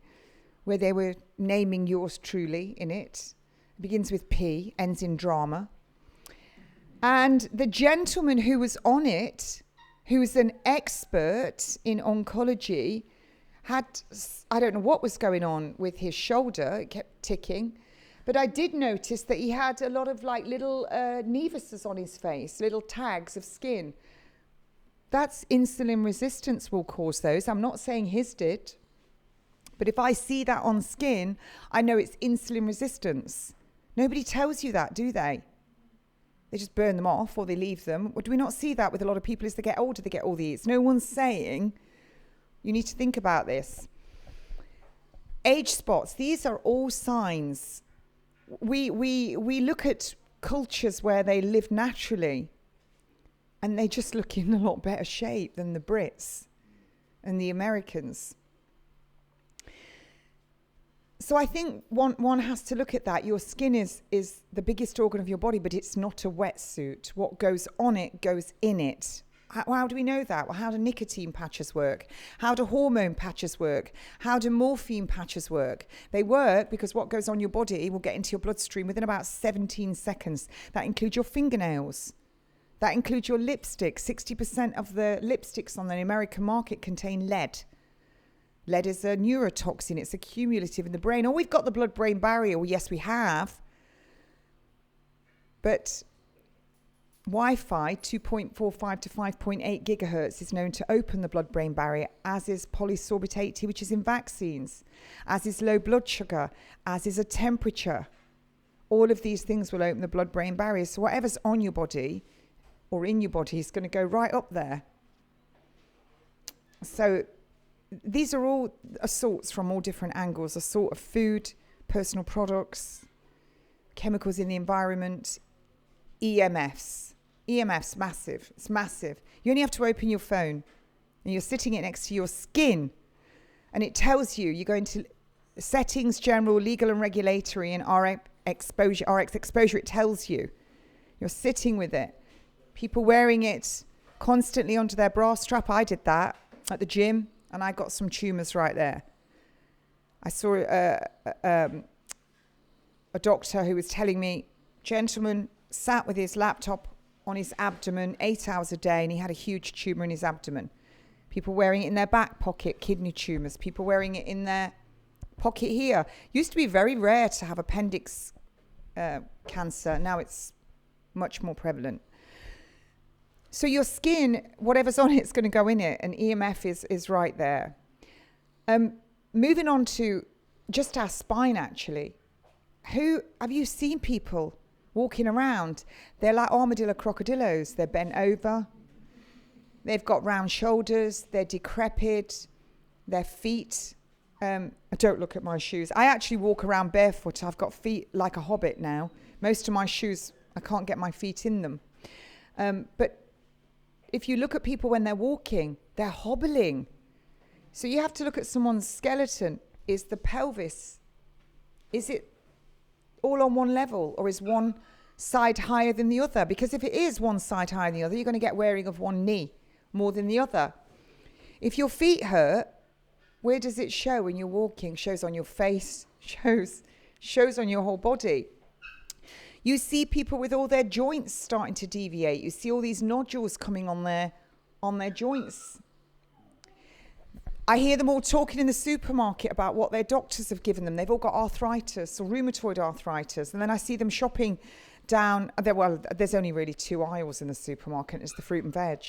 where they were naming yours truly in it. It begins with P, ends in drama. And the gentleman who was on it, who was an expert in oncology, had, I don't know what was going on with his shoulder. It kept ticking. But I did notice that he had a lot of like little nevuses on his face, little tags of skin. That's insulin resistance will cause those. I'm not saying his did. But if I see that on skin, I know it's insulin resistance. Nobody tells you that, do they? They just burn them off or they leave them. Or do we not see that with a lot of people as they get older, they get all these? No one's saying, you need to think about this. Age spots, these are all signs. We look at cultures where they live naturally and they just look in a lot better shape than the Brits and the Americans. So I think one has to look at that. Your skin is the biggest organ of your body, but it's not a wetsuit. What goes on it goes in it. How do we know that? Well, how do nicotine patches work? How do hormone patches work? How do morphine patches work? They work because what goes on your body will get into your bloodstream within about 17 seconds. That includes your fingernails. That includes your lipstick. 60% of the lipsticks on the American market contain lead. Lead is a neurotoxin. It's accumulative in the brain. Oh, we've got the blood-brain barrier. Well, yes, we have. But Wi-Fi 2.45 to 5.8 gigahertz is known to open the blood-brain barrier, as is polysorbate 80, which is in vaccines, as is low blood sugar, as is a temperature. All of these things will open the blood-brain barrier. So whatever's on your body or in your body is going to go right up there. So these are all assaults from all different angles. Assault of food, personal products, chemicals in the environment, EMFs. EMF's massive. It's massive. You only have to open your phone and you're sitting it next to your skin and it tells you, you go into settings, general, legal and regulatory, and RX exposure, it tells you. You're sitting with it. People wearing it constantly under their bra strap. I did that at the gym and I got some tumours right there. I saw a doctor who was telling me, gentleman sat with his laptop on his abdomen 8 hours a day and he had a huge tumour in his abdomen. People wearing it in their back pocket, kidney tumours. People wearing it in their pocket here. Used to be very rare to have appendix cancer. Now it's much more prevalent. So your skin, whatever's on it, is going to go in it, and EMF is right there. Moving on to just our spine, actually. Who have you seen people walking around? They're like armadillo crocodillos. They're bent over. They've got round shoulders. They're decrepit. Their feet. Don't look at my shoes. I actually walk around barefoot. I've got feet like a hobbit now. Most of my shoes, I can't get my feet in them. But if you look at people when they're walking, they're hobbling. So you have to look at someone's skeleton. Is the pelvis, is it all on one level, or is one side higher than the other? Because if it is one side higher than the other, you're going to get wearing of one knee more than the other. If your feet hurt, where does it show when you're walking? Shows on your face, shows on your whole body. You see people with all their joints starting to deviate. You see all these nodules coming on their joints. I hear them all talking in the supermarket about what their doctors have given them. They've all got arthritis or rheumatoid arthritis. And then I see them shopping down. Well, there's only really 2 aisles in the supermarket. It's the fruit and veg.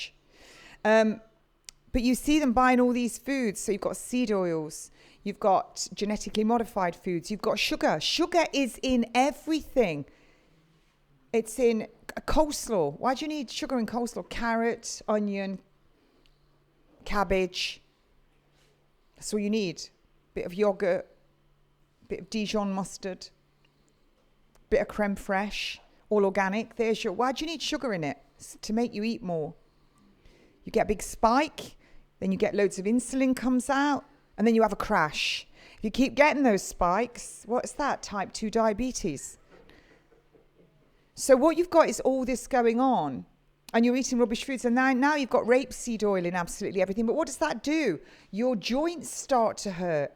But you see them buying all these foods. So you've got seed oils. You've got genetically modified foods. You've got sugar. Sugar is in everything. It's in coleslaw. Why do you need sugar in coleslaw? Carrot, onion, cabbage. That's all you need. Bit of yogurt, bit of Dijon mustard, bit of creme fraiche, all organic. There's your. Why do you need sugar in it? It's to make you eat more. You get a big spike, then you get loads of insulin comes out, and then you have a crash. If you keep getting those spikes, what's that? Type 2 diabetes. So what you've got is all this going on, and you're eating rubbish foods, and now you've got rapeseed oil in absolutely everything. But what does that do? Your joints start to hurt.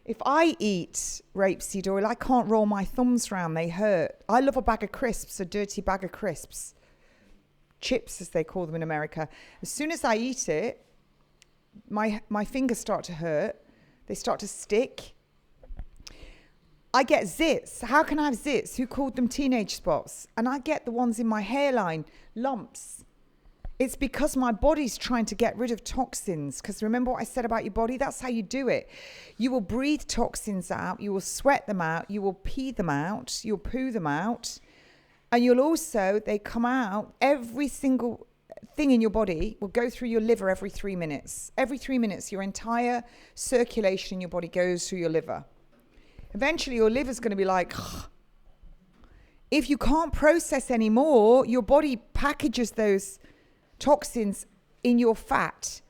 If I eat rapeseed oil, I can't roll my thumbs round. They hurt. I love a bag of crisps, a dirty bag of crisps. Chips, as they call them in America. As soon as I eat it, my fingers start to hurt. They start to stick. I get zits. How can I have zits? Who called them teenage spots? And I get the ones in my hairline, lumps. It's because my body's trying to get rid of toxins. Because remember what I said about your body? That's how you do it. You will breathe toxins out. You will sweat them out. You will pee them out. You'll poo them out. And you'll also, they come out, every single thing in your body will go through your liver every 3 minutes. Every 3 minutes, your entire circulation in your body goes through your liver. Eventually, your liver's going to be like, if you can't process anymore, your body packages those toxins in your fat.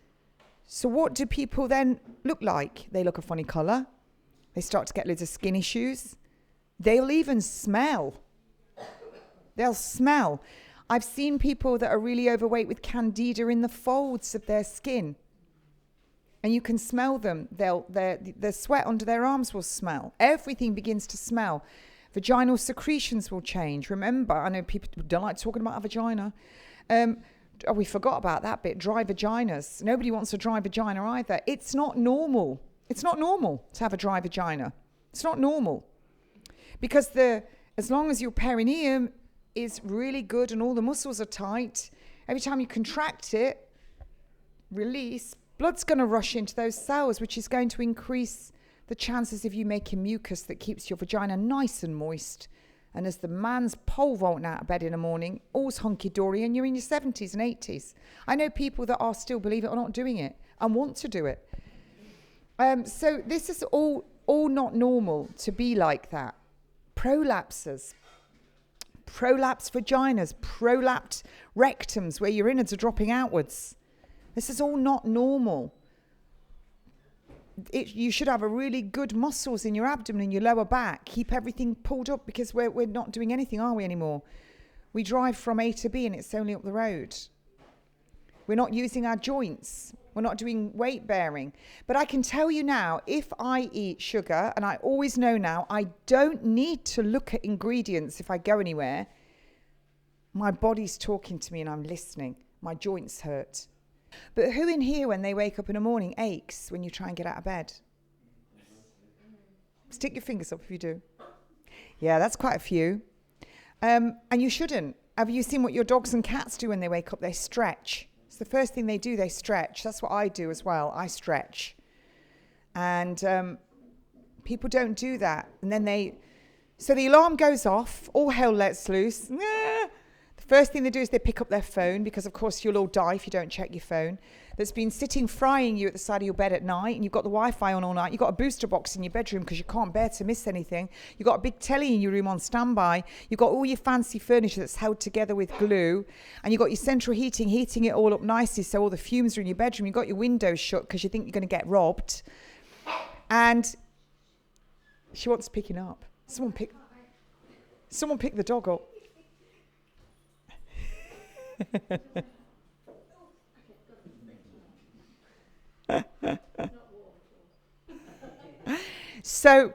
So what do people then look like? They look a funny colour. They start to get loads of skin issues. They'll even smell. They'll smell. I've seen people that are really overweight with candida in the folds of their skin. And you can smell them. The sweat under their arms will smell. Everything begins to smell. Vaginal secretions will change. Remember, I know people don't like talking about a vagina. We forgot about that bit. Dry vaginas. Nobody wants a dry vagina either. It's not normal. It's not normal to have a dry vagina. It's not normal. Because as long as your perineum is really good and all the muscles are tight, every time you contract it, release, blood's going to rush into those cells, which is going to increase the chances of you making mucus that keeps your vagina nice and moist. And as the man's pole vaulting out of bed in the morning, all's hunky-dory, and you're in your 70s and 80s. I know people that are still, believe it or not, doing it and want to do it. So this is all not normal to be like that. Prolapses, prolapsed vaginas, prolapsed rectums where your innards are dropping outwards. This is all not normal. You should have a really good muscles in your abdomen and your lower back. Keep everything pulled up because we're not doing anything, are we, anymore? We drive from A to B and it's only up the road. We're not using our joints. We're not doing weight bearing. But I can tell you now, if I eat sugar, and I always know now, I don't need to look at ingredients if I go anywhere. My body's talking to me and I'm listening. My joints hurt. But who in here, when they wake up in the morning, aches when you try and get out of bed? Stick your fingers up if you do. Yeah, that's quite a few. And you shouldn't. Have you seen what your dogs and cats do when they wake up? They stretch. It's the first thing they do, they stretch. That's what I do as well. I stretch. And people don't do that. And then so the alarm goes off, all hell lets loose. The first thing they do is they pick up their phone, because of course you'll all die if you don't check your phone. That's been sitting frying you at the side of your bed at night, and you've got the Wi-Fi on all night. You've got a booster box in your bedroom because you can't bear to miss anything. You've got a big telly in your room on standby. You've got all your fancy furniture that's held together with glue, and you've got your central heating it all up nicely so all the fumes are in your bedroom. You've got your windows shut because you think you're going to get robbed. And she wants picking up. Someone pick the dog up. So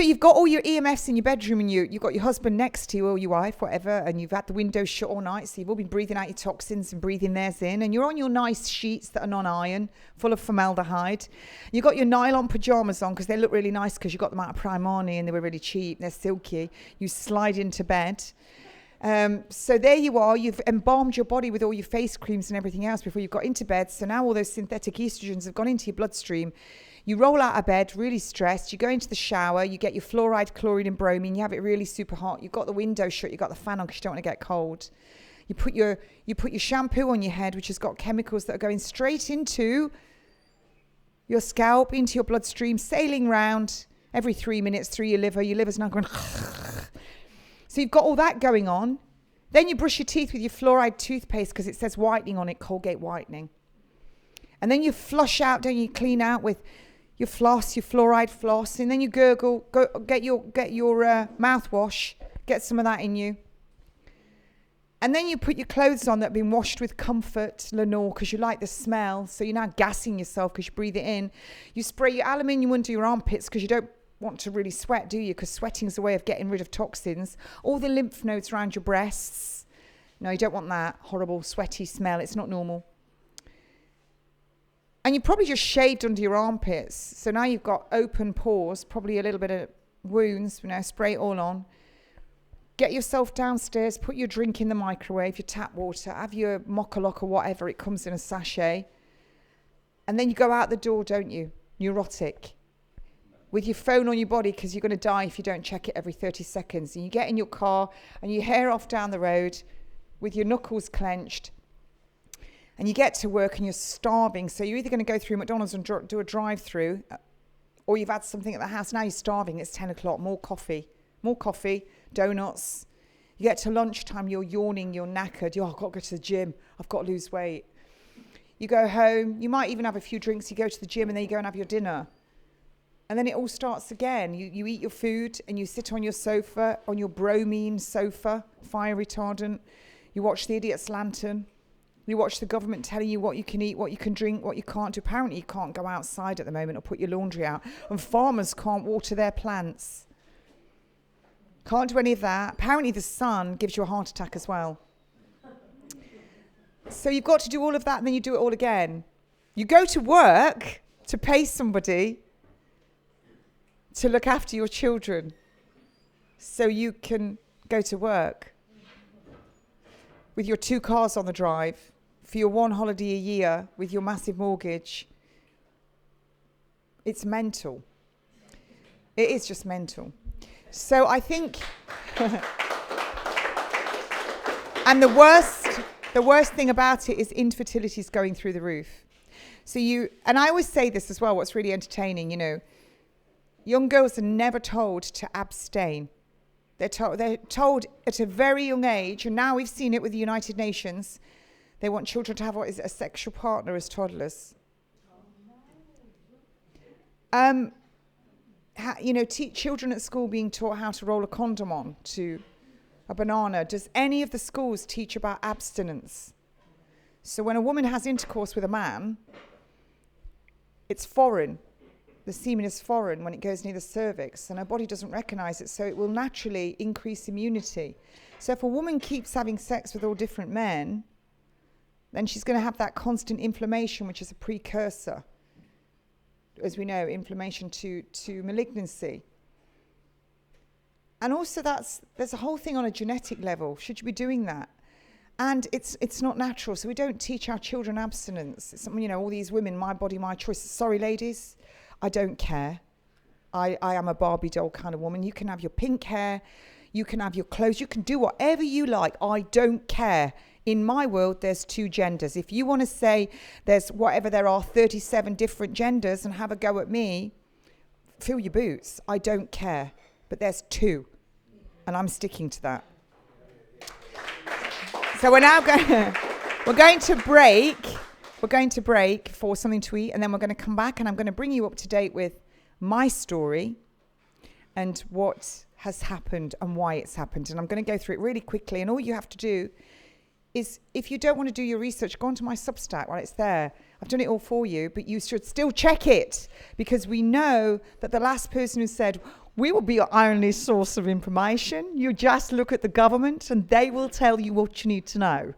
you've got all your EMFs in your bedroom, and you've got your husband next to you, or your wife, whatever, and you've had the windows shut all night, so you've all been breathing out your toxins and breathing theirs in, and you're on your nice sheets that are non-iron, full of formaldehyde. You've got your nylon pajamas on because they look really nice because you got them out of Primani and they were really cheap, they're silky. You slide into bed. So there you are, you've embalmed your body with all your face creams and everything else before you got into bed. So now all those synthetic estrogens have gone into your bloodstream. You roll out of bed, really stressed. You go into the shower, you get your fluoride, chlorine and bromine. You have it really super hot. You've got the window shut, you've got the fan on because you don't want to get cold. You put your shampoo on your head, which has got chemicals that are going straight into your scalp, into your bloodstream, sailing round every 3 minutes through your liver. Your liver's now going... So you've got all that going on. Then you brush your teeth with your fluoride toothpaste because it says whitening on it, Colgate whitening. And then you flush out, don't you, clean out with your floss, your fluoride floss. And then you gurgle, get your mouthwash, get some of that in you. And then you put your clothes on that have been washed with Comfort, Lenore, because you like the smell. So you're now gassing yourself because you breathe it in. You spray your aluminium under your armpits because you don't want to really sweat, do you? Because sweating is a way of getting rid of toxins. All the lymph nodes around your breasts. No, you don't want that horrible sweaty smell. It's not normal. And you probably just shaved under your armpits. So now you've got open pores, probably a little bit of wounds. Spray it all on. Get yourself downstairs, put your drink in the microwave, your tap water, have your mocha-lock or whatever. It comes in a sachet. And then you go out the door, don't you? Neurotic. With your phone on your body because you're going to die if you don't check it every 30 seconds. And you get in your car and you hair off down the road with your knuckles clenched. And you get to work and you're starving. So you're either going to go through McDonald's and do a drive-through, or you've had something at the house. Now you're starving. It's 10 o'clock. More coffee, donuts. You get to lunchtime, you're yawning, you're knackered. I've got to go to the gym. I've got to lose weight. You go home. You might even have a few drinks. You go to the gym and then you go and have your dinner. And then it all starts again. You eat your food and you sit on your sofa, on your bromine sofa, fire retardant. You watch The Idiot's Lantern. You watch the government telling you what you can eat, what you can drink, what you can't do. Apparently you can't go outside at the moment or put your laundry out. And farmers can't water their plants. Can't do any of that. Apparently the sun gives you a heart attack as well. So you've got to do all of that and then you do it all again. You go to work to pay somebody to look after your children so you can go to work with your 2 cars on the drive, for your 1 holiday a year, with your massive mortgage. It's mental. It is just mental. So I think, and the worst thing about it is infertility is going through the roof. So and I always say this as well, what's really entertaining, young girls are never told to abstain. They're told at a very young age, and now we've seen it with the United Nations, they want children to have what is a sexual partner as toddlers. Children at school being taught how to roll a condom on to a banana. Does any of the schools teach about abstinence? So when a woman has intercourse with a man, it's foreign. The semen is foreign when it goes near the cervix, and her body doesn't recognize it, so it will naturally increase immunity. So if a woman keeps having sex with all different men, then she's going to have that constant inflammation, which is a precursor, as we know, inflammation to malignancy. And also there's a whole thing on a genetic level. Should you be doing that? And it's not natural, so we don't teach our children abstinence. It's something, all these women, my body, my choice. Sorry, ladies, I don't care. I am a Barbie doll kind of woman. You can have your pink hair, you can have your clothes, you can do whatever you like. I don't care. In my world, there's 2 genders. If you want to say there's whatever there are, 37 different genders, and have a go at me, fill your boots. I don't care. But there's 2, and I'm sticking to that. So we're going to break. We're going to break for something to eat, and then we're going to come back, and I'm going to bring you up to date with my story and what has happened and why it's happened. And I'm going to go through it really quickly, and all you have to do is, if you don't want to do your research, go onto my Substack while it's there. I've done it all for you, but you should still check it, because we know that the last person who said, we will be your only source of information, you just look at the government and they will tell you what you need to know.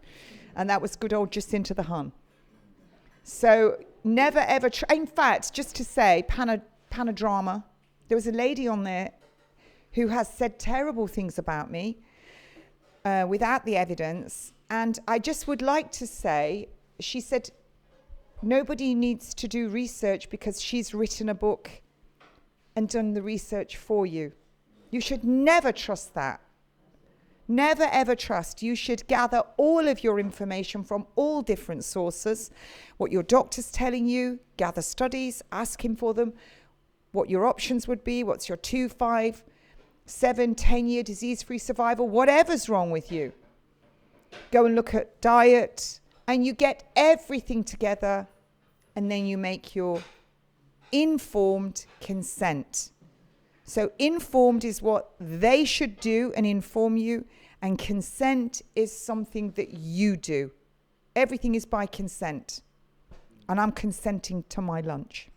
And that was good old Jacinta the Hun. So never ever, in fact, just to say, Panodrama, there was a lady on there who has said terrible things about me without the evidence. And I just would like to say, she said, nobody needs to do research because she's written a book and done the research for you. You should never trust that. Never ever trust. You should gather all of your information from all different sources. What your doctor's telling you, gather studies, ask him for them, what your options would be, what's your 2, 5, 7, 10-year disease-free survival, whatever's wrong with you. Go and look at diet, and you get everything together, and then you make your informed consent. So informed is what they should do and inform you, and consent is something that you do. Everything is by consent, and I'm consenting to my lunch.